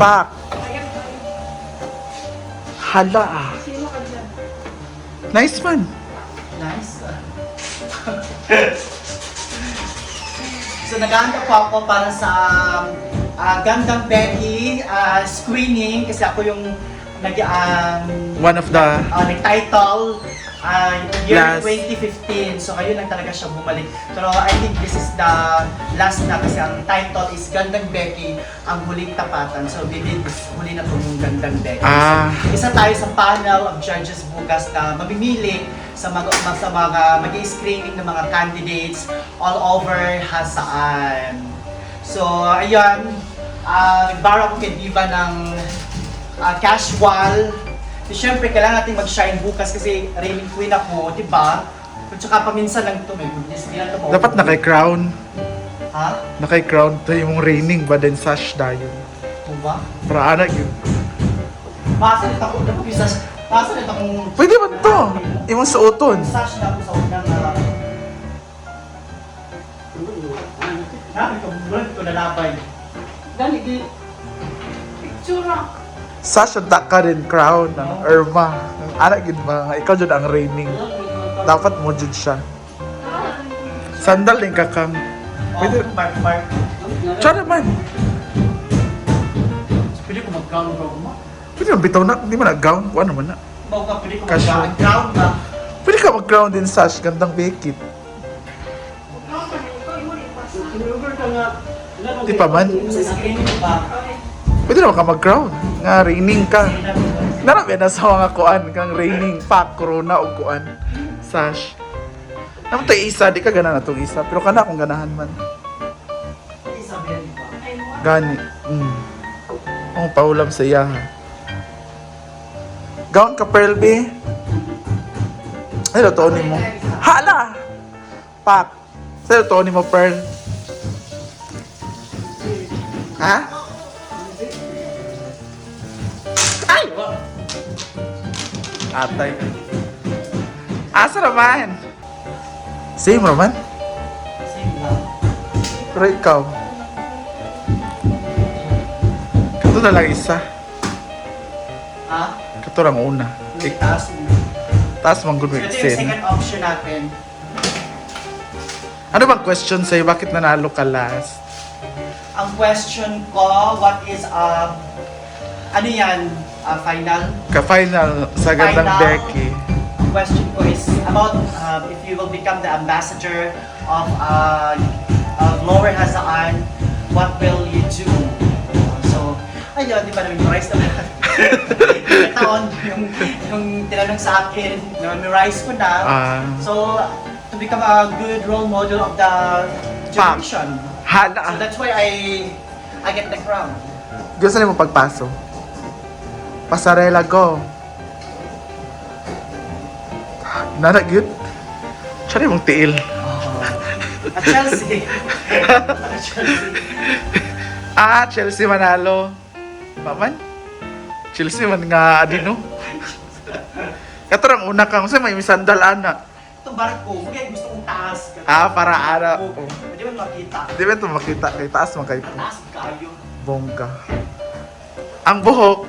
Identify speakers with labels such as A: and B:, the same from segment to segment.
A: Pak. Hala ah.
B: Sino ka dyan?
A: Nice man.
C: Nice. So naghahanda po ako para sa Gandang Becky screening kasi ako yung
A: One of the
C: nag-title year
A: Last.
C: 2015. So ngayon lang talaga siya bumalik. Pero I think this is the last na kasi ang title is Gandang Becky, ang huling tapatan. So believe huli na itong Gandang Becky. So, isa tayo sa panel of judges bukas na mamimili sa mga mag-screening ng mga candidates all over Hasaan. So ayun, nagbara ko kay Diva ng casual. So, syempre, kailangan natin mag-shine bukas kasi reigning queen ako, diba? At saka paminsan lang ito, may goodness, hindi na ito mauubos.
A: dapat nakay-crown.
C: Ha?
A: Nakay-crown to yung raining ba din sash dayon.
C: Ito ba?
A: Para anak yun.
C: Masa nito ako, dapat yung sash, masa nito akong...
A: Pwede ba to? Imong suoton.
C: Sash na ako sa unang... Nabi ko, bulan ko nalabay.
B: Gani, di. Picture ah.
A: Sash at ka rin crown ng Irma. Anak yun ba? Ikaw dyan ang raining. Dapat mo dyan siya. Sandal din kakang. Pwede.
C: Mark.
A: Tsara man.
C: Pwede ko mag-ground bro mo.
A: Pwede mo bitaw na. Hindi mo na-gown. Kuha naman na.
C: Mau ka, pwede ko
A: Casual.
C: mag-ground ba?
A: Pwede ka mag-crown din sash. Gandang bekit. Di pa man.
C: Sa screening ba?
A: Pwede naman ka mag-crown. Nga raining ka. Narami na sa mga kuan. Kang raining pa. Corona o kuan. Sash. Naman to isa. Di ka gana na itong isa. Pero kana akong ganahan man.
C: Isabel ba?
A: Gani. Ang paulam sa iya ha. Gown ka, Pearl B. Ay, to ni mo. Hala! Pak. Sa'yo to ni mo, Pearl. Ha? Ay! Atay. Asa naman? Same naman.
C: Same lang.
A: Pero ikaw. Kato na lang isa.
C: Ha?
A: Kato lang una.
C: Taas mo.
A: Taas mong good
C: So ito yung
A: sin.
C: second option natin.
A: Ano bang question sa'yo? Bakit nanalo ka last?
C: Ang question ko, what is, ano yan, final?
A: Ka-final sa gandang
C: Final.
A: Becky.
C: Ang question ko is about if you will become the ambassador of Lower Hasaan, what will you do? So, ayun, di ba na-memorize naman? Taon, yung tinanong sa akin, na-memorize ko na. So, to become a good role model of the generation. So
A: Hala!
C: that's why I get the crown.
A: Gusto niyo mo pagpaso? Pasarela, go! Nanag yun? Siya rin mong tiil.
C: At Chelsea. At Chelsea.
A: Chelsea manalo. Paman? Chelsea man nga, adino. Kato lang una kang, kasi may sandal ana.
C: Itong barko, kaya gusto kong taas.
A: Para ara.
C: Oh. Hindi mo makita.
A: Di ba ito makita? Kay taas man kayo.
C: Taas kayo.
A: Bongga. Ang buhok.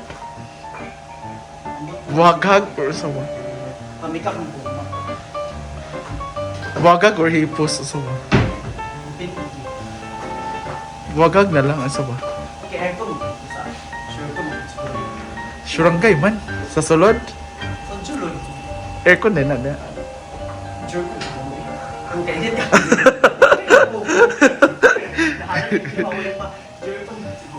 A: Buhagag or sawa?
C: Pamikap ng buhok.
A: Buhagag or hipos o sawa?
C: Pinky.
A: Buhagag na lang ang sawa.
C: Okay, aircon mo. Sure ko mo.
A: Surangay man. Sa sulod.
C: So, julod.
A: Aircon din na.
C: Sure ko mo. Ang kainit ka.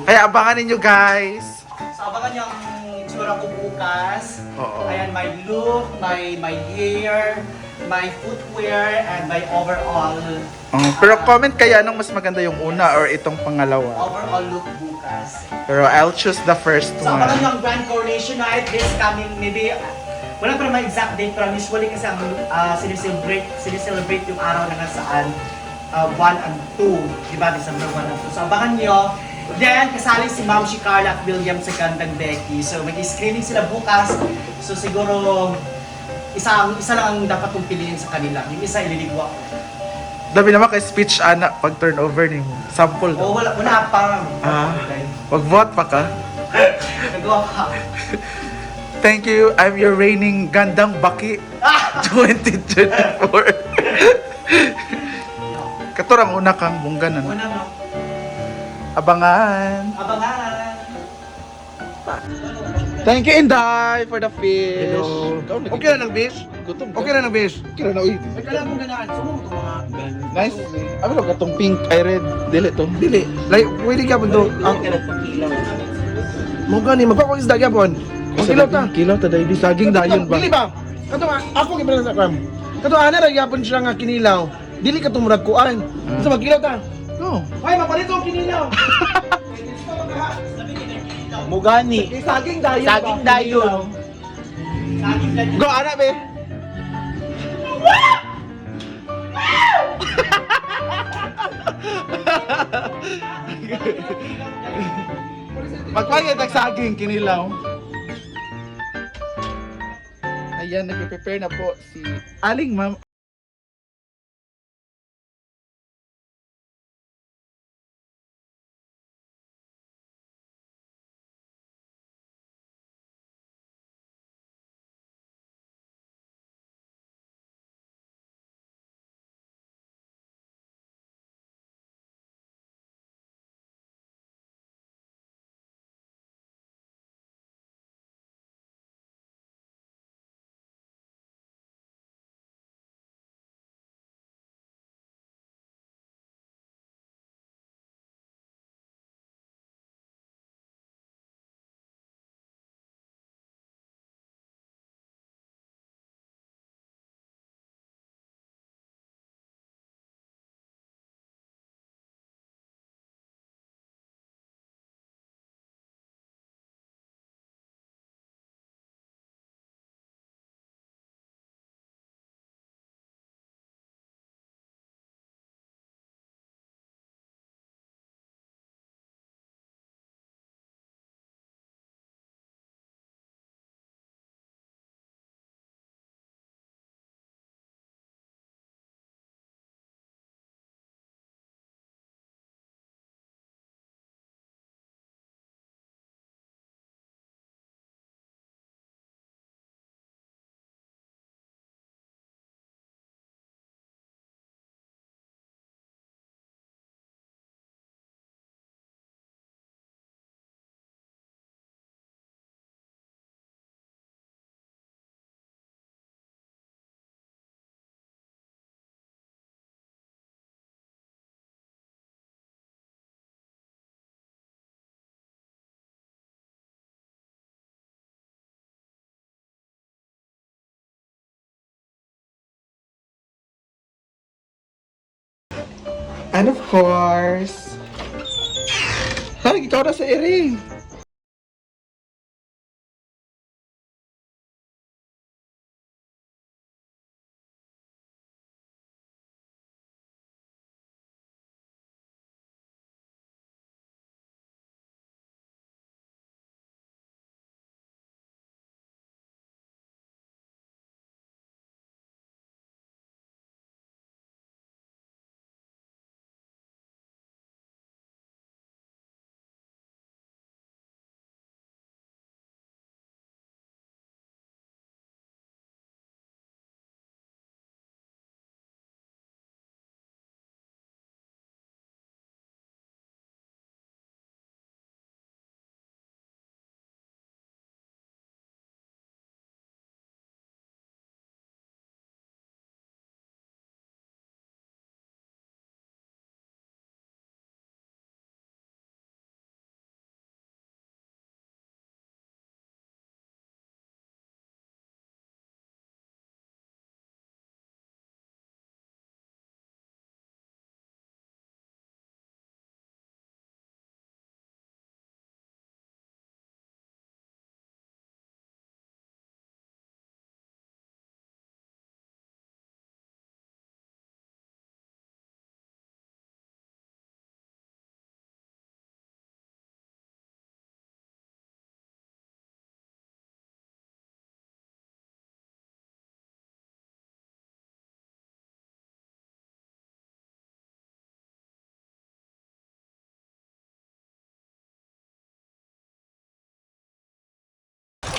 A: Kaya abangan ninyo guys.
C: So, abangan niyo ang itsura ko bukas.
A: Oo.
C: Ayan, my look, my hair, my footwear, and my overall
A: Pero comment kaya anong mas maganda yung una or itong pangalawa.
C: overall look bukas.
A: Pero I'll choose the first
C: So, abangan niyo
A: one.
C: ang grand coronation night this coming, maybe, wala pa naman exact date, pero usually kasi ang sinicelebrate yung araw na nasaan 1 and 2, di ba? December 1 and 2. So, abangan niyo. Then, kasali si Ma'am Carla at William sa Gandang Becky. So, mag-screening sila bukas. So, siguro, isa lang ang dapat kong piliin sa kanila. Yung isa, ililigwa ko.
A: Dami naman kay speech anak pag turnover ni mo. Sample
C: O,
A: daw.
C: wala pa.
A: Wag vote pa ka.
C: Nagawa ka.
A: Thank you. I'm your reigning Gandang Baki 2024. Katurang una kang bunggan ano.
C: Una no.
A: Abangan.
C: Abangan.
A: Thank you, Inday, for the fish.
D: Hello.
A: Ikaw,
D: Okay na ng fish?
A: Gutom
D: Okay na ng fish?
A: Okay na, uy.
C: Ay, kailangan mong ganaan. Sumo mo itong mga...
A: Nice. Ano ka itong pink, I red. Dili to.
D: Dili. Like, pwede ka po ito. Mga gani, magpapakisda ka po. Ang kilaw ta.
A: Kilaw ta, dahil saging dayon ba?
D: Dili ba? Kato nga, ako kipalan sa kram. Kato ana ra yapon siya nga kinilaw. Dili ka tumurag kuan. Sa magkilaw ta.
A: No.
D: Ay, maparito ang kinilaw.
C: Mugani.
D: Saging dayon.
C: Saging dayon.
D: Go, ana be.
A: Magpayat ang saging, kinilaw. Ayan, nag-prepare na po si Aling Ma'am. And of course, ikaw na sa ere.